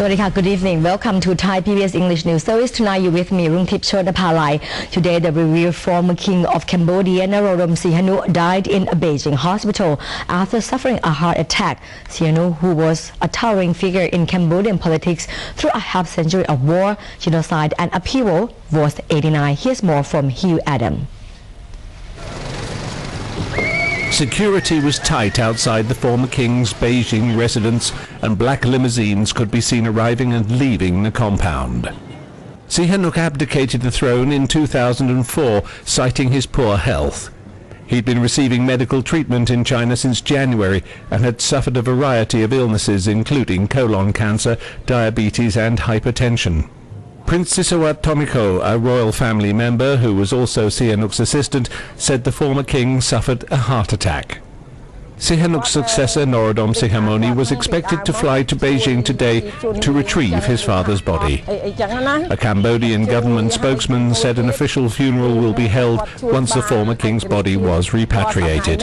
Sawadee good evening. Welcome to Thai PBS English News Service. Tonight you're with me, Rungtip Chodapalai. Today the revered former king of Cambodia, Norodom Sihanouk, died in a Beijing hospital after suffering a heart attack. Sihanouk, who was a towering figure in Cambodian politics through a half-century of war, genocide and upheaval, was 89. Here's more from Hugh Adam. Security was tight outside the former king's Beijing residence, and black limousines could be seen arriving and leaving the compound. Sihanouk abdicated the throne in 2004, citing his poor health. He'd been receiving medical treatment in China since January and had suffered a variety of illnesses, including colon cancer, diabetes and hypertension. Prince Sisawat Tomiko, a royal family member who was also Sihanouk's assistant, said the former king suffered a heart attack. Sihanouk's successor, Norodom Sihamoni, was expected to fly to Beijing today to retrieve his father's body. A Cambodian government spokesman said an official funeral will be held once the former king's body was repatriated.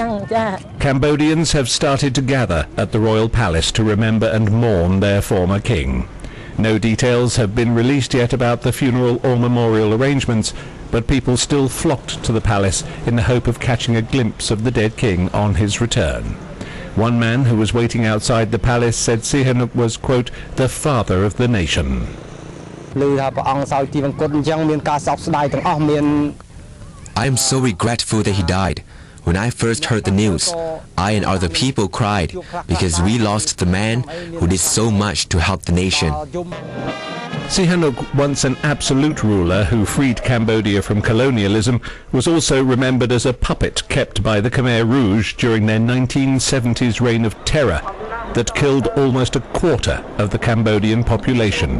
Cambodians have started to gather at the royal palace to remember and mourn their former king. No details have been released yet about the funeral or memorial arrangements, but people still flocked to the palace in the hope of catching a glimpse of the dead king on his return. One man who was waiting outside the palace said Sihanouk was, quote, the father of the nation. I am so regretful that he died. When I first heard the news, I and other people cried because we lost the man who did so much to help the nation. Sihanouk, once an absolute ruler who freed Cambodia from colonialism, was also remembered as a puppet kept by the Khmer Rouge during their 1970s reign of terror that killed almost a quarter of the Cambodian population.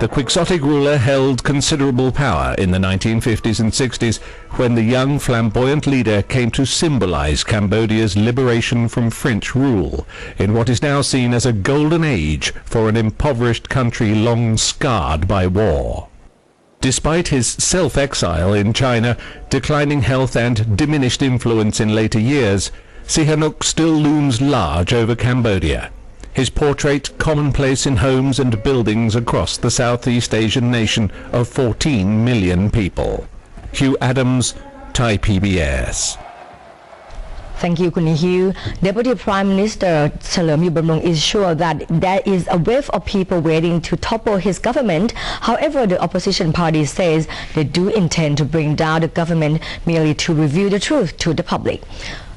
The quixotic ruler held considerable power in the 1950s and 60s when the young flamboyant leader came to symbolize Cambodia's liberation from French rule in what is now seen as a golden age for an impoverished country long scarred by war. Despite his self-exile in China, declining health and diminished influence in later years, Sihanouk still looms large over Cambodia. His portrait commonplace in homes and buildings across the Southeast Asian nation of 14 million people. Hugh Adams, Thai PBS. Thank you, Kuni Hugh. Deputy Prime Minister Chalerm Yubamrong is sure that there is a wave of people waiting to topple his government. However, the opposition party says they do intend to bring down the government merely to reveal the truth to the public.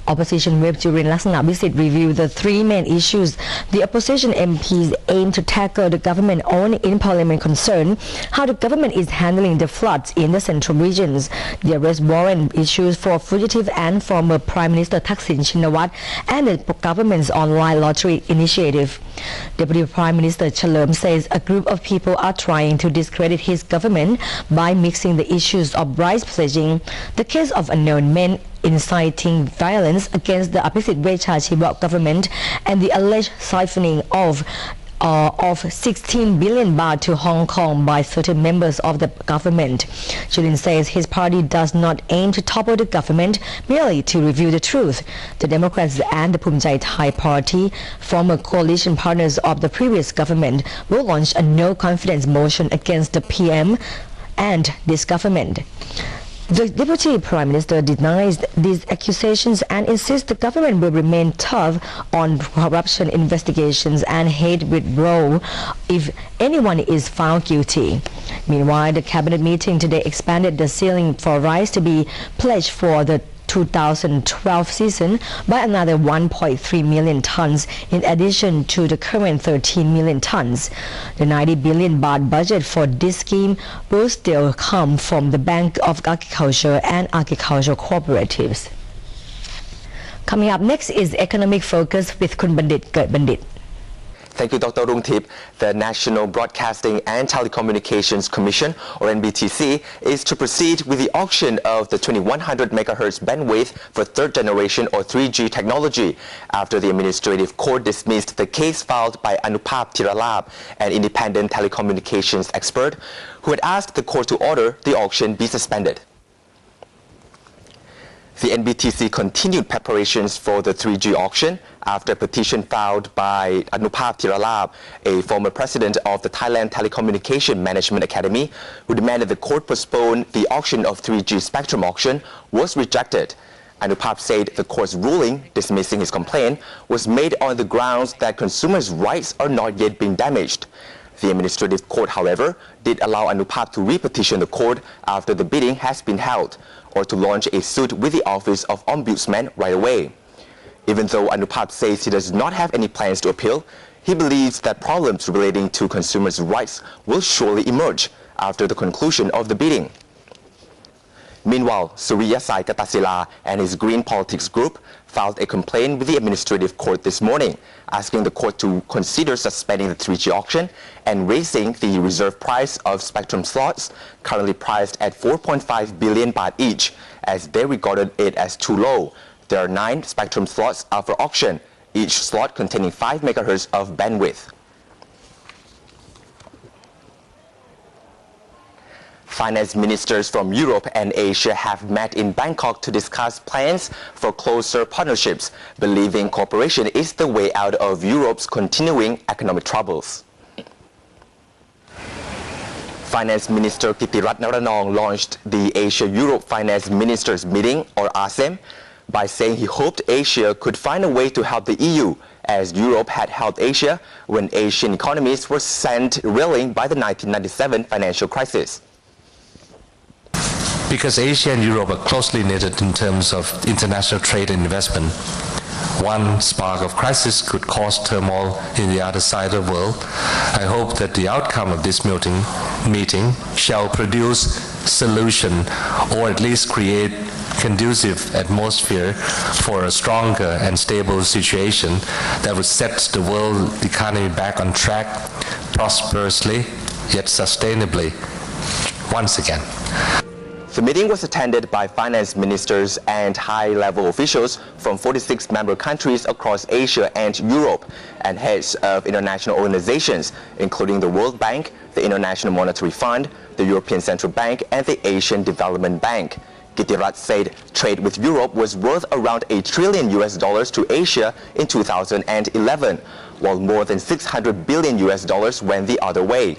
Opposition Whip Jurin Laksana Visit reviewed the three main issues the opposition MPs aim to tackle the government on in parliament concern, how the government is handling the floods in the central regions, the arrest warrant issues for fugitive and former Prime Minister Thaksin Shinawatra, and the government's online lottery initiative. Deputy Prime Minister Chalerm says a group of people are trying to discredit his government by mixing the issues of rice pledging, the case of unknown men inciting violence against the Apisit Wechachibok government, and the alleged siphoning of 16 billion baht to Hong Kong by certain members of the government. Jurin says his party does not aim to topple the government, merely to reveal the truth. The Democrats and the Phumjai Thai party, former coalition partners of the previous government, will launch a no-confidence motion against the PM and this government. The Deputy Prime Minister denies these accusations and insists the government will remain tough on corruption investigations and hate withdrawal if anyone is found guilty. Meanwhile, the cabinet meeting today expanded the ceiling for rice to be pledged for the 2012 season by another 1.3 million tons in addition to the current 13 million tons. The 90 billion baht budget for this scheme will still come from the Bank of Agriculture and Agricultural Cooperatives. Coming up next is Economic Focus with Kun Bandit Gert Bandit. Thank you, Dr. Rungtip. The National Broadcasting and Telecommunications Commission, or NBTC, is to proceed with the auction of the 2100 MHz bandwidth for third generation or 3G technology after the Administrative Court dismissed the case filed by Anupap Tiralab, an independent telecommunications expert, who had asked the court to order the auction be suspended. The NBTC continued preparations for the 3G auction after a petition filed by Anupap Tiralab, a former president of the Thailand Telecommunication Management Academy, who demanded the court postpone the auction of 3G spectrum auction, was rejected. Anupap said the court's ruling dismissing his complaint was made on the grounds that consumers' rights are not yet being damaged. The administrative court, however, did allow Anupap to repetition the court after the bidding has been held, or to launch a suit with the Office of Ombudsman right away. Even though Anupap says he does not have any plans to appeal, he believes that problems relating to consumers' rights will surely emerge after the conclusion of the bidding. Meanwhile, Suriyasai Katasila and his Green Politics group filed a complaint with the administrative court this morning, asking the court to consider suspending the 3G auction and raising the reserve price of spectrum slots, currently priced at 4.5 billion baht each, as they regarded it as too low. There are 9 spectrum slots up for auction, each slot containing 5 MHz of bandwidth. Finance ministers from Europe and Asia have met in Bangkok to discuss plans for closer partnerships, believing cooperation is the way out of Europe's continuing economic troubles. Finance Minister Kittirat Naranong launched the Asia-Europe Finance Ministers Meeting, or ASEM, by saying he hoped Asia could find a way to help the EU, as Europe had helped Asia when Asian economies were sent reeling by the 1997 financial crisis. Because Asia and Europe are closely knitted in terms of international trade and investment, one spark of crisis could cause turmoil in the other side of the world. I hope that the outcome of this meeting shall produce solution, or at least create conducive atmosphere for a stronger and stable situation that would set the world economy back on track prosperously yet sustainably once again. The meeting was attended by finance ministers and high-level officials from 46 member countries across Asia and Europe, and heads of international organizations, including the World Bank, the International Monetary Fund, the European Central Bank, and the Asian Development Bank. Kittirat said trade with Europe was worth around $1 trillion to Asia in 2011, while more than $600 billion went the other way.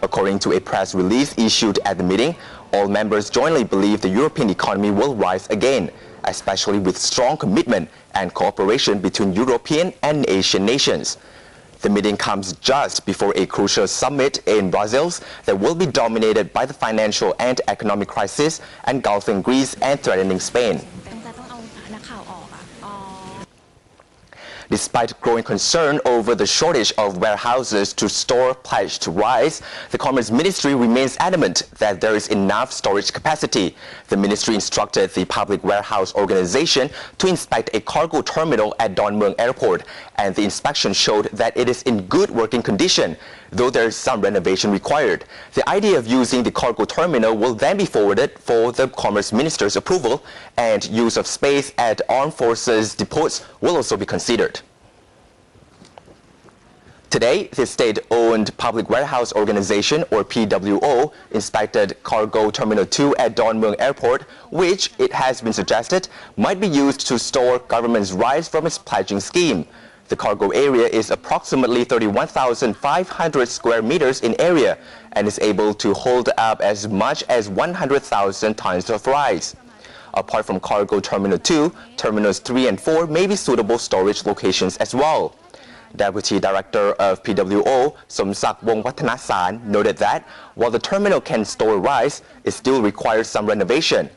According to a press release issued at the meeting, all members jointly believe the European economy will rise again, especially with strong commitment and cooperation between European and Asian nations. The meeting comes just before a crucial summit in Brussels that will be dominated by the financial and economic crisis engulfing Greece and threatening Spain. Despite growing concern over the shortage of warehouses to store pledged rice, the Commerce Ministry remains adamant that there is enough storage capacity. The ministry instructed the Public Warehouse Organization to inspect a cargo terminal at Don Mueang Airport, and the inspection showed that it is in good working condition, though there is some renovation required. The idea of using the cargo terminal will then be forwarded for the Commerce Minister's approval, and use of space at Armed Forces depots will also be considered. Today, the state-owned Public Warehouse Organization, or PWO, inspected Cargo Terminal 2 at Don Mueang Airport, which, it has been suggested, might be used to store government's rice from its pledging scheme. The cargo area is approximately 31,500 square meters in area and is able to hold up as much as 100,000 tons of rice. Apart from Cargo Terminal 2, Terminals 3 and 4 may be suitable storage locations as well. Deputy Director of PWO, Somsak Wongwattanasan, noted that while the terminal can store rice, it still requires some renovation.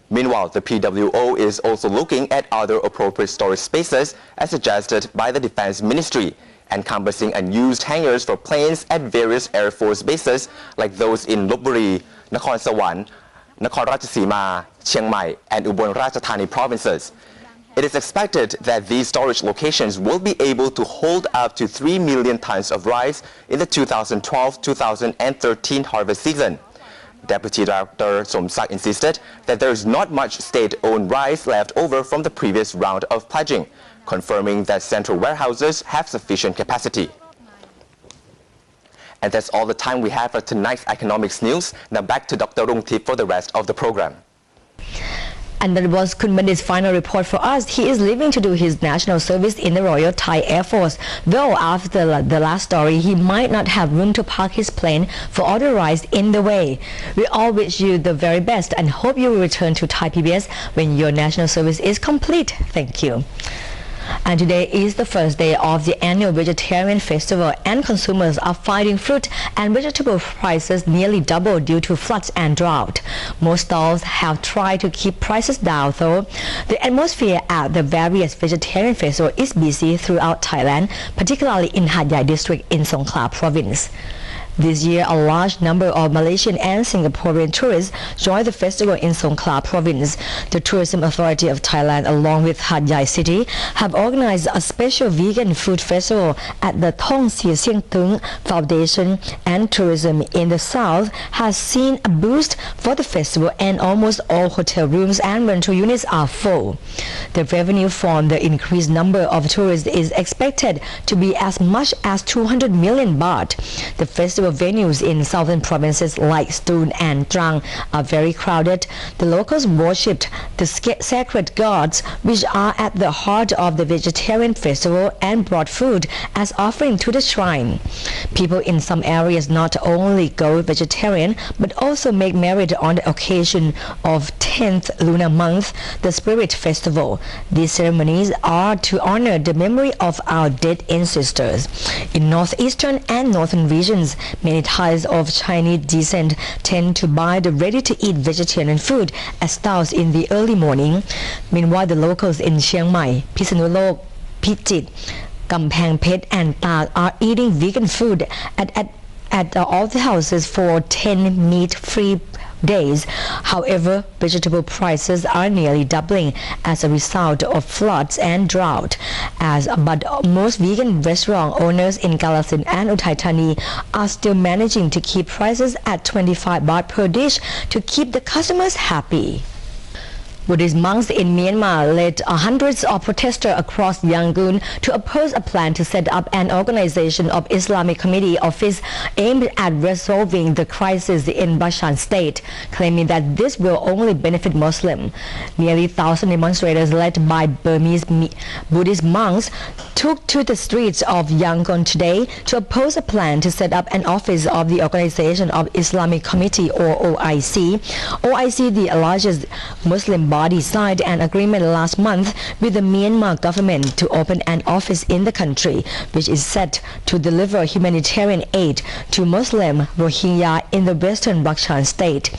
Meanwhile, the PWO is also looking at other appropriate storage spaces as suggested by the Defense Ministry, encompassing unused hangars for planes at various Air Force bases like those in Lopburi, Nakhon Sawan, Nakhon Ratchasima, Chiang Mai, and Ubon Ratchathani provinces. It is expected that these storage locations will be able to hold up to 3 million tons of rice in the 2012-2013 harvest season. Deputy Director Somsak insisted that there is not much state-owned rice left over from the previous round of pledging, confirming that central warehouses have sufficient capacity. And that's all the time we have for tonight's economics news. Now back to Dr. Rungtip for the rest of the program. And that was Kun Bandit's final report for us. He is leaving to do his national service in the Royal Thai Air Force. Though after the last story, he might not have room to park his plane for all the rides in the way. We all wish you the very best and hope you will return to Thai PBS when your national service is complete. Thank you. And today is the first day of the annual vegetarian festival, and consumers are finding fruit and vegetable prices nearly double due to floods and drought. Most stalls have tried to keep prices down, though. The atmosphere at the various vegetarian festival is busy throughout Thailand, particularly in Hat Yai district in Songkhla province. This year, a large number of Malaysian and Singaporean tourists joined the festival in Songkhla province. The Tourism Authority of Thailand, along with Hat Yai City, have organized a special vegan food festival at the Thong Si Sieng Tung Foundation, and tourism in the south has seen a boost for the festival, and almost all hotel rooms and rental units are full. The revenue from the increased number of tourists is expected to be as much as 200 million baht. The festival venues in southern provinces like Stoon and Trang are very crowded. The locals worshipped the sacred gods, which are at the heart of the vegetarian festival, and brought food as offering to the shrine. People in some areas not only go vegetarian but also make merit on the occasion of 10th lunar month, the spirit festival. These ceremonies are to honor the memory of our dead ancestors. In northeastern and northern regions, many Thais of Chinese descent tend to buy the ready-to-eat vegetarian food at stalls in the early morning. Meanwhile, the locals in Chiang Mai, Pisanulok, Pichit, Kamphaeng Phet and Tak are eating vegan food at all the houses for 10 meat-free days. However, vegetable prices are nearly doubling as a result of floods and drought. But most vegan restaurant owners in Kalasin and Uthai Thani are still managing to keep prices at 25 baht per dish to keep the customers happy. Buddhist monks in Myanmar led hundreds of protesters across Yangon to oppose a plan to set up an organization of Islamic Committee office aimed at resolving the crisis in Rakhine State, claiming that this will only benefit Muslims. Nearly 1,000 demonstrators led by Burmese Buddhist monks took to the streets of Yangon today to oppose a plan to set up an office of the Organization of Islamic Committee, or OIC. OIC, the largest Muslim body, signed an agreement last month with the Myanmar government to open an office in the country, which is set to deliver humanitarian aid to Muslim Rohingya in the western Rakhine State.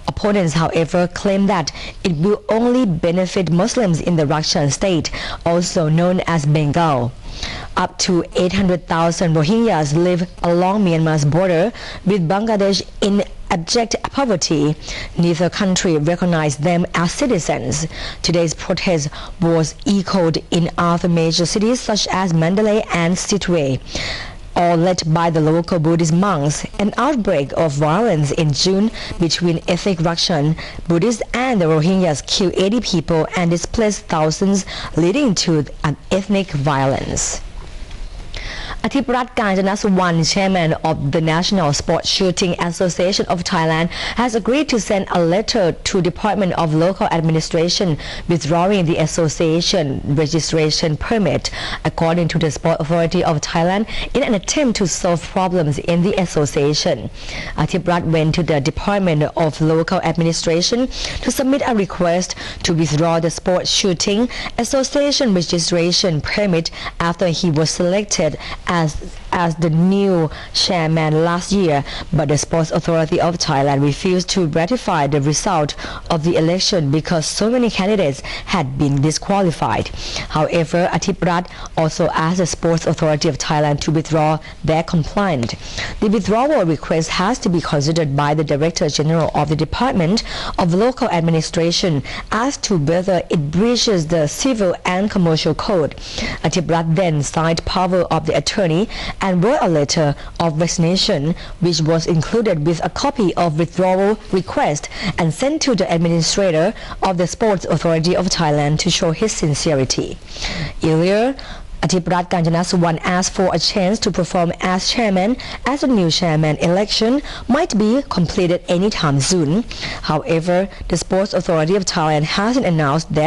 Opponents, however, claim that it will only benefit Muslims in the Rakhine State, also known as Bengal. Up to 800,000 Rohingyas live along Myanmar's border with Bangladesh in abject poverty. Neither country recognized them as citizens. Today's protest was echoed in other major cities such as Mandalay and Sittwe, all led by the local Buddhist monks. An outbreak of violence in June between ethnic Rakhine Buddhists and the Rohingyas killed 80 people and displaced thousands, leading to an ethnic violence. Athiparat Kanjanasuwan, chairman of the National Sports Shooting Association of Thailand, has agreed to send a letter to Department of Local Administration withdrawing the association registration permit, according to the Sport Authority of Thailand, in an attempt to solve problems in the association. Athiparat went to the Department of Local Administration to submit a request to withdraw the Sports Shooting Association registration permit after he was selected as the new chairman last year, but the Sports Authority of Thailand refused to ratify the result of the election because so many candidates had been disqualified. However, Athiparat also asked the Sports Authority of Thailand to withdraw their complaint. The withdrawal request has to be considered by the Director General of the Department of Local Administration as to whether it breaches the Civil and Commercial Code. Athiparat then signed power of the attorney and wrote a letter of resignation, which was included with a copy of withdrawal request and sent to the administrator of the Sports Authority of Thailand to show his sincerity. Earlier, Athiparat Kanjanasuwan asked for a chance to perform as chairman as the new chairman election might be completed anytime soon. However, the Sports Authority of Thailand hasn't announced that